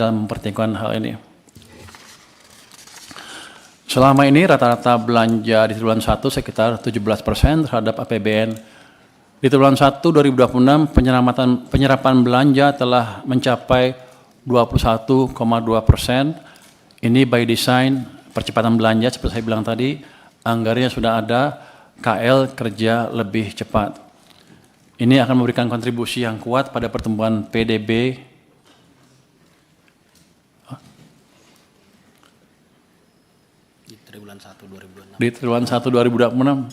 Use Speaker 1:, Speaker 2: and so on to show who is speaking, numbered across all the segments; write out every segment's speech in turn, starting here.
Speaker 1: dalam mempertimbangkan hal ini. Selama ini rata-rata belanja di triwulan 1 sekitar 17% terhadap APBN. Di triwulan 1 2026 penyerapan belanja telah mencapai 21,2%. Ini by design percepatan belanja seperti saya bilang tadi, anggarannya sudah ada, KL kerja lebih cepat. Ini akan memberikan kontribusi yang kuat pada pertumbuhan PDB di triwulan 1 2026.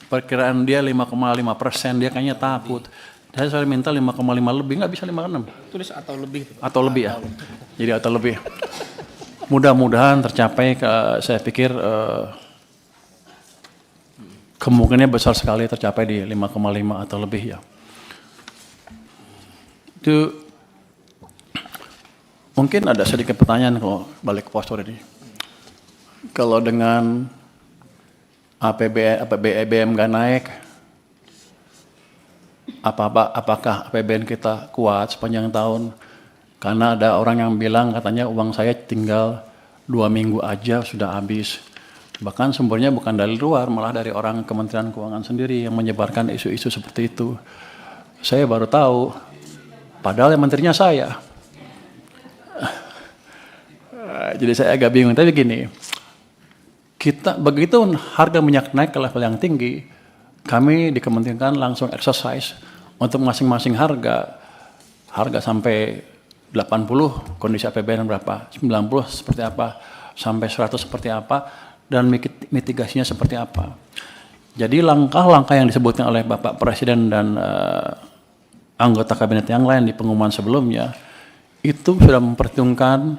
Speaker 1: Perkiraan dia 5,5%, dia kayaknya takut. Saya minta 5,5 lebih, nggak bisa 5,6.
Speaker 2: Tulis atau lebih.
Speaker 1: Atau lebih ya. Jadi atau lebih. Mudah-mudahan tercapai, saya pikir kemungkinannya besar sekali tercapai di 5,5 atau lebih ya. Itu mungkin ada sedikit pertanyaan kalau balik ke postur ini. Kalau dengan APBN nggak naik, apakah APBN kita kuat sepanjang tahun? Karena ada orang yang bilang katanya uang saya tinggal 2 minggu aja sudah habis. Bahkan sumbernya bukan dari luar, malah dari orang Kementerian Keuangan sendiri yang menyebarkan isu-isu seperti itu. Saya baru tahu, padahal yang menterinya saya. Jadi saya agak bingung, tapi gini, kita begitu harga minyak naik ke level yang tinggi, kami di Kementerian langsung exercise untuk masing-masing harga sampai 80 kondisi APBN berapa, 90 seperti apa, sampai 100 seperti apa, dan mitigasinya seperti apa. Jadi langkah-langkah yang disebutkan oleh Bapak Presiden dan anggota kabinet yang lain di pengumuman sebelumnya, itu sudah memperhitungkan,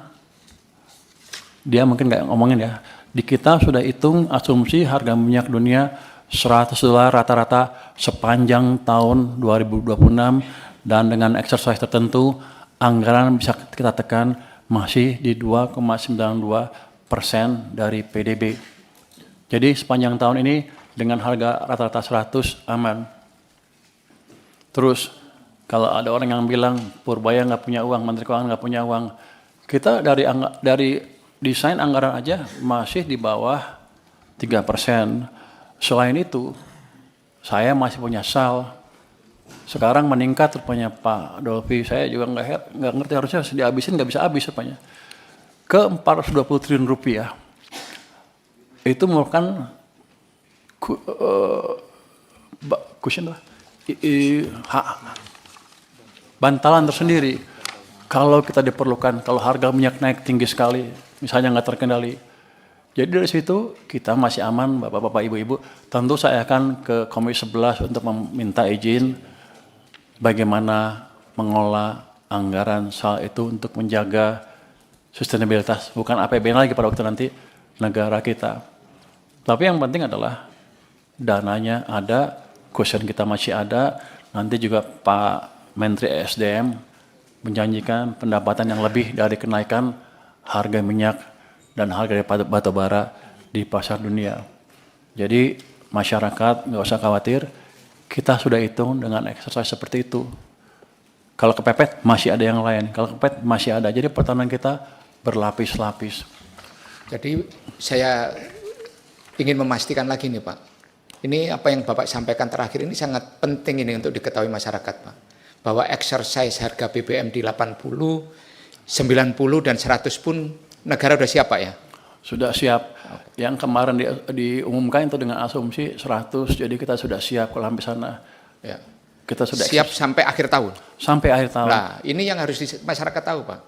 Speaker 1: dia mungkin nggak ngomongin ya, di kita sudah hitung asumsi harga minyak dunia $100 rata-rata sepanjang tahun 2026, dan dengan exercise tertentu anggaran bisa kita tekan masih di 2,92% dari PDB. Jadi sepanjang tahun ini dengan harga rata-rata 100 aman. Terus kalau ada orang yang bilang Purbaya nggak punya uang, Menteri Keuangan nggak punya uang, kita dari desain anggaran aja masih di bawah 3%. Selain itu, saya masih punya SAL. Sekarang meningkat rupanya Pak Dolfi, saya juga nggak ngerti, harusnya dihabisin nggak bisa habis rupanya. Ke 420 triliun rupiah. Itu merupakan bantalan tersendiri. Kalau kita diperlukan, kalau harga minyak naik tinggi sekali, misalnya nggak terkendali. Jadi dari situ kita masih aman, Bapak-bapak, Ibu-ibu. Tentu saya akan ke Komisi 11 untuk meminta izin bagaimana mengolah anggaran SAL itu untuk menjaga sustainabilitas, bukan APBN lagi pada waktu nanti negara kita. Tapi yang penting adalah dananya ada, cushion kita masih ada, nanti juga Pak Menteri ESDM menjanjikan pendapatan yang lebih dari kenaikan harga minyak dan harga batu bara di pasar dunia. Jadi masyarakat nggak usah khawatir, kita sudah hitung dengan exercise seperti itu. Kalau kepepet masih ada yang lain, kalau kepepet masih ada. Jadi pertahanan kita berlapis-lapis.
Speaker 2: Jadi saya ingin memastikan lagi nih Pak, ini apa yang Bapak sampaikan terakhir ini sangat penting ini untuk diketahui masyarakat Pak. Bahwa exercise harga BBM di 80, 90 dan 100 pun negara sudah siap Pak ya?
Speaker 1: Sudah siap. Yang kemarin diumumkan itu dengan asumsi 100, jadi kita sudah siap kalau sampai sana.
Speaker 2: Ya.
Speaker 1: Kita sudah
Speaker 2: siap sampai akhir tahun?
Speaker 1: Sampai akhir tahun.
Speaker 2: Nah ini yang harus masyarakat tahu Pak.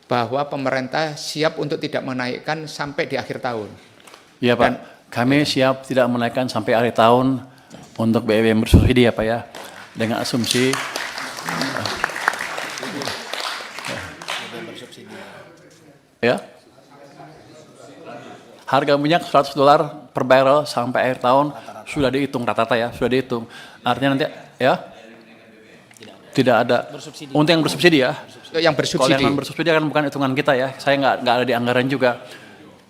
Speaker 2: Bahwa pemerintah siap untuk tidak menaikkan sampai di akhir tahun.
Speaker 1: Iya Pak, dan kami siap tidak menaikkan sampai akhir tahun untuk BBM bersubsidi ya Pak ya. Dengan asumsi ya, harga minyak $100 per barrel sampai akhir tahun sudah dihitung rata-rata ya, sudah dihitung. Artinya nanti ya tidak ada untuk yang bersubsidi ya.
Speaker 2: Yang bersubsidi.
Speaker 1: Kalau yang bersubsidi kan bukan hitungan kita ya, saya nggak ada di anggaran juga.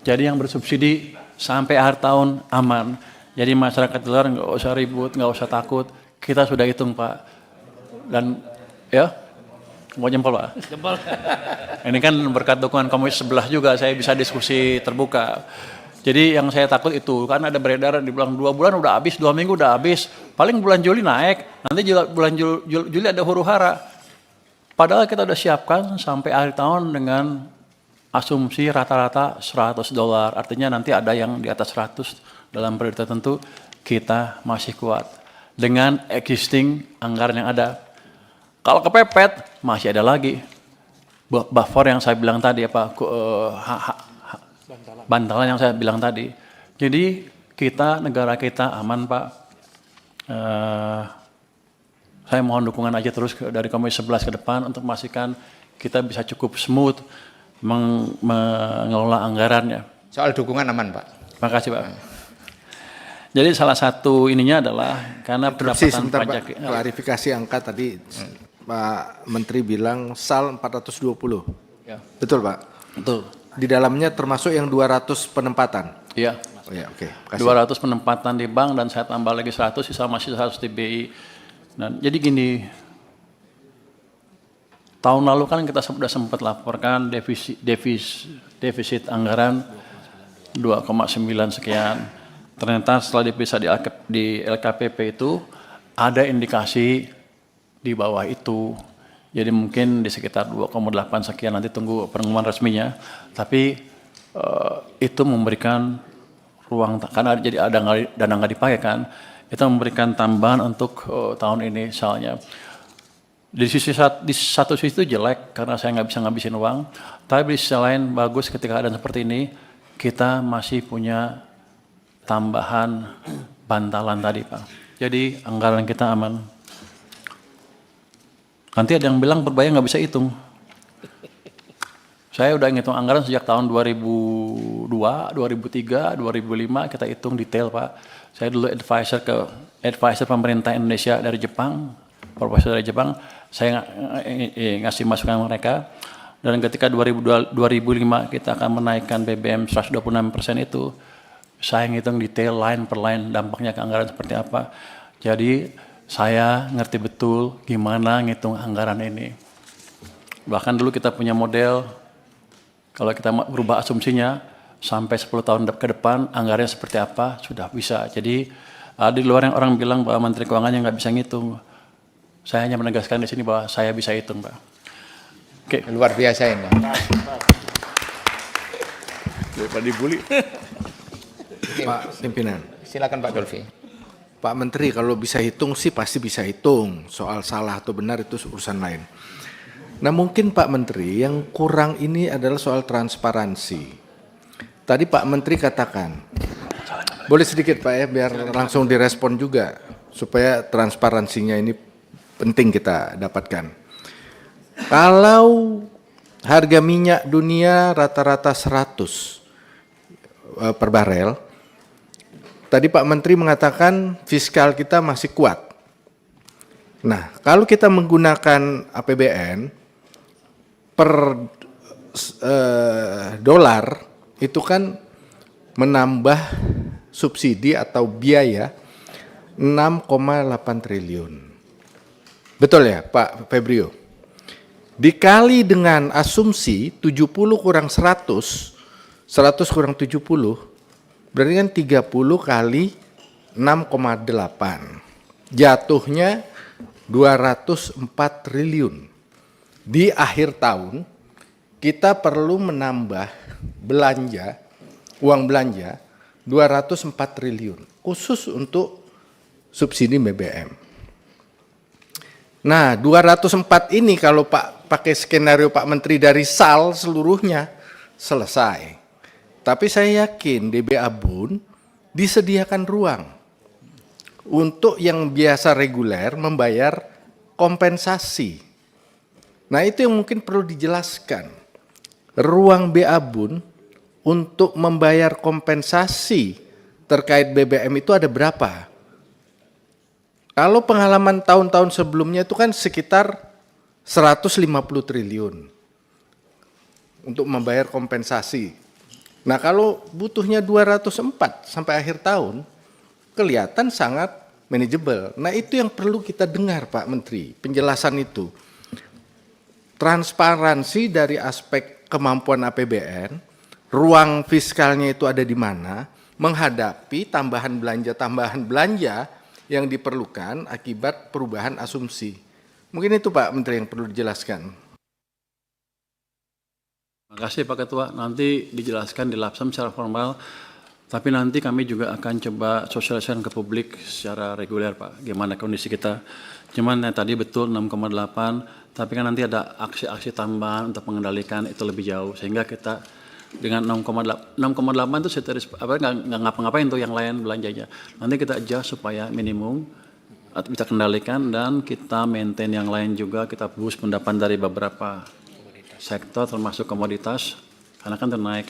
Speaker 1: Jadi yang bersubsidi sampai akhir tahun aman. Jadi masyarakat di luar nggak usah ribut, nggak usah takut. Kita sudah hitung Pak. Dan ya Mau jempol Pak? Jempol. Ini kan berkat dukungan komisi sebelah juga saya bisa diskusi terbuka. Jadi yang saya takut itu, kan ada beredar dibilang 2 bulan udah habis, 2 minggu udah habis. Paling bulan Juli naik, nanti juga bulan Juli ada huru hara. Padahal kita udah siapkan sampai akhir tahun dengan asumsi rata-rata $100. Artinya nanti ada yang di atas 100 dalam periode tertentu, kita masih kuat. Dengan existing anggaran yang ada. Kalau kepepet, masih ada lagi. Buffer yang saya bilang tadi, bantalan yang saya bilang tadi. Jadi kita, negara kita aman Pak. Saya mohon dukungan aja terus dari Komisi 11 ke depan untuk memastikan kita bisa cukup smooth mengelola anggarannya.
Speaker 2: Soal dukungan aman Pak.
Speaker 1: Terima kasih Pak. Jadi salah satu ininya adalah karena pendapatan pajak.
Speaker 3: Pak, klarifikasi angka tadi Pak Menteri bilang SAL 420.
Speaker 1: Ya.
Speaker 3: Betul Pak?
Speaker 1: Betul.
Speaker 3: Di dalamnya termasuk yang 200 penempatan?
Speaker 1: Iya.
Speaker 3: Oh ya, oke.
Speaker 1: 200 penempatan di bank dan saya tambah lagi 100, sisa masih 100 di BI. Dan jadi gini, tahun lalu kan kita sudah sempat laporkan defisit anggaran 2,9 sekian. Ternyata setelah diperiksa di LKPP itu ada indikasi di bawah itu. Jadi mungkin di sekitar 2,8 sekian, nanti tunggu pengumuman resminya. Tapi itu memberikan ruang, karena jadi ada dana nggak dipakai kan, itu memberikan tambahan untuk tahun ini misalnya. Di satu sisi itu jelek karena saya nggak bisa ngabisin uang, tapi di sisi lain bagus ketika ada seperti ini, kita masih punya tambahan bantalan tadi Pak. Jadi anggaran kita aman. Nanti ada yang bilang Purbaya nggak bisa hitung. Saya udah ngitung anggaran sejak tahun 2002, 2003, 2005 kita hitung detail Pak. Saya dulu advisor pemerintah Indonesia dari Jepang, profesor dari Jepang. Saya ngasih masukan mereka. Dan ketika 2005 kita akan menaikkan BBM 126% itu, saya ngitung detail line per line dampaknya ke anggaran seperti apa. Jadi saya ngerti betul gimana ngitung anggaran ini. Bahkan dulu kita punya model, kalau kita berubah asumsinya, sampai 10 tahun ke depan anggarannya seperti apa, sudah bisa. Jadi di luar yang orang bilang bahwa Menteri Keuangannya nggak bisa ngitung. Saya hanya menegaskan di sini bahwa saya bisa hitung, Pak. Oke.
Speaker 2: Luar biasa ini.
Speaker 1: Daripada dibully.
Speaker 3: Pak Pimpinan.
Speaker 2: Silakan Pak Dolfi.
Speaker 3: Pak Menteri, kalau bisa hitung sih pasti bisa hitung. Soal salah atau benar itu urusan lain. Nah mungkin Pak Menteri yang kurang ini adalah soal transparansi. Tadi Pak Menteri katakan, boleh sedikit Pak ya biar langsung direspon juga. Supaya transparansinya ini penting kita dapatkan. Kalau harga minyak dunia rata-rata 100 per barel, tadi Pak Menteri mengatakan fiskal kita masih kuat. Nah, kalau kita menggunakan APBN per dolar itu kan menambah subsidi atau biaya 6,8 triliun. Betul ya Pak Febrio? Dikali dengan asumsi 70 kurang 100, 100 kurang 70, berarti kan 30 kali 6,8. Jatuhnya 204 triliun. Di akhir tahun kita perlu menambah belanja, uang belanja 204 triliun khusus untuk subsidi BBM. Nah, 204 ini kalau Pak pakai skenario Pak Menteri dari SAL seluruhnya selesai. Tapi saya yakin DBA Bun disediakan ruang untuk yang biasa reguler membayar kompensasi. Nah itu yang mungkin perlu dijelaskan. Ruang BA Bun untuk membayar kompensasi terkait BBM itu ada berapa? Kalau pengalaman tahun-tahun sebelumnya itu kan sekitar 150 triliun untuk membayar kompensasi. Nah kalau butuhnya 204 sampai akhir tahun, kelihatan sangat manageable. Nah itu yang perlu kita dengar Pak Menteri, penjelasan itu. transparansi dari aspek kemampuan APBN, ruang fiskalnya itu ada di mana, menghadapi tambahan belanja yang diperlukan akibat perubahan asumsi. Mungkin itu Pak Menteri yang perlu dijelaskan.
Speaker 1: Terima kasih Pak Ketua, nanti dijelaskan di Lapsam secara formal, tapi nanti kami juga akan coba sosialisasikan ke publik secara reguler Pak, gimana kondisi kita. Cuman tadi betul 6,8, tapi kan nanti ada aksi-aksi tambahan untuk mengendalikan itu lebih jauh, sehingga kita dengan 6,8 itu nggak ngapa-ngapain tuh yang lain belanjanya. Nanti kita adjust supaya minimum bisa kendalikan dan kita maintain yang lain juga, kita boost pendapatan dari beberapa sektor termasuk komoditas karena kan naik.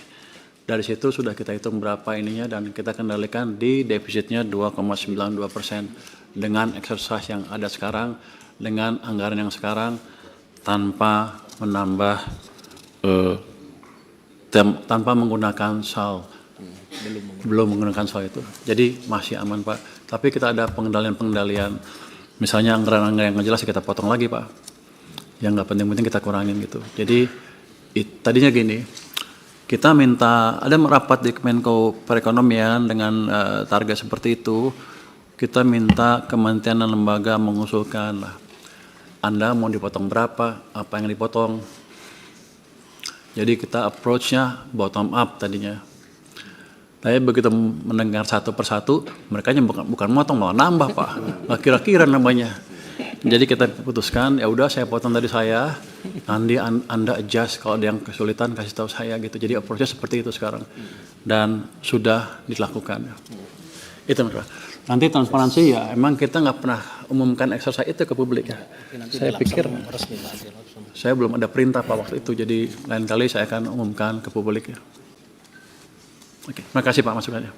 Speaker 1: Dari situ sudah kita hitung berapa ininya dan kita kendalikan di defisitnya 2,92% dengan exercise yang ada sekarang, dengan anggaran yang sekarang tanpa menambah tanpa menggunakan SAL. Belum menggunakan SAL itu. Jadi masih aman Pak. Tapi kita ada pengendalian. Misalnya anggaran-anggaran yang nggak jelas kita potong lagi Pak. Yang nggak penting-penting kita kurangin gitu. Jadi tadinya gini, kita minta, ada merapat di Kemenko Perekonomian dengan target seperti itu, kita minta kementerian dan lembaga mengusulkan lah, Anda mau dipotong berapa, apa yang dipotong. Jadi kita approach-nya bottom up tadinya. Tapi begitu mendengar satu persatu, mereka bukan motong, malah nambah Pak. Nggak kira-kira namanya. Jadi kita putuskan, ya udah saya potong dari saya, nanti Anda adjust kalau ada yang kesulitan kasih tahu saya gitu. Jadi approach-nya seperti itu sekarang dan sudah dilakukan. Itu Pak. Nanti transparansi ya, emang kita nggak pernah umumkan exercise itu ke publik ya. Saya pikir saya belum ada perintah Pak waktu itu, jadi lain kali saya akan umumkan ke publik ya. Oke, terima kasih Pak masukannya.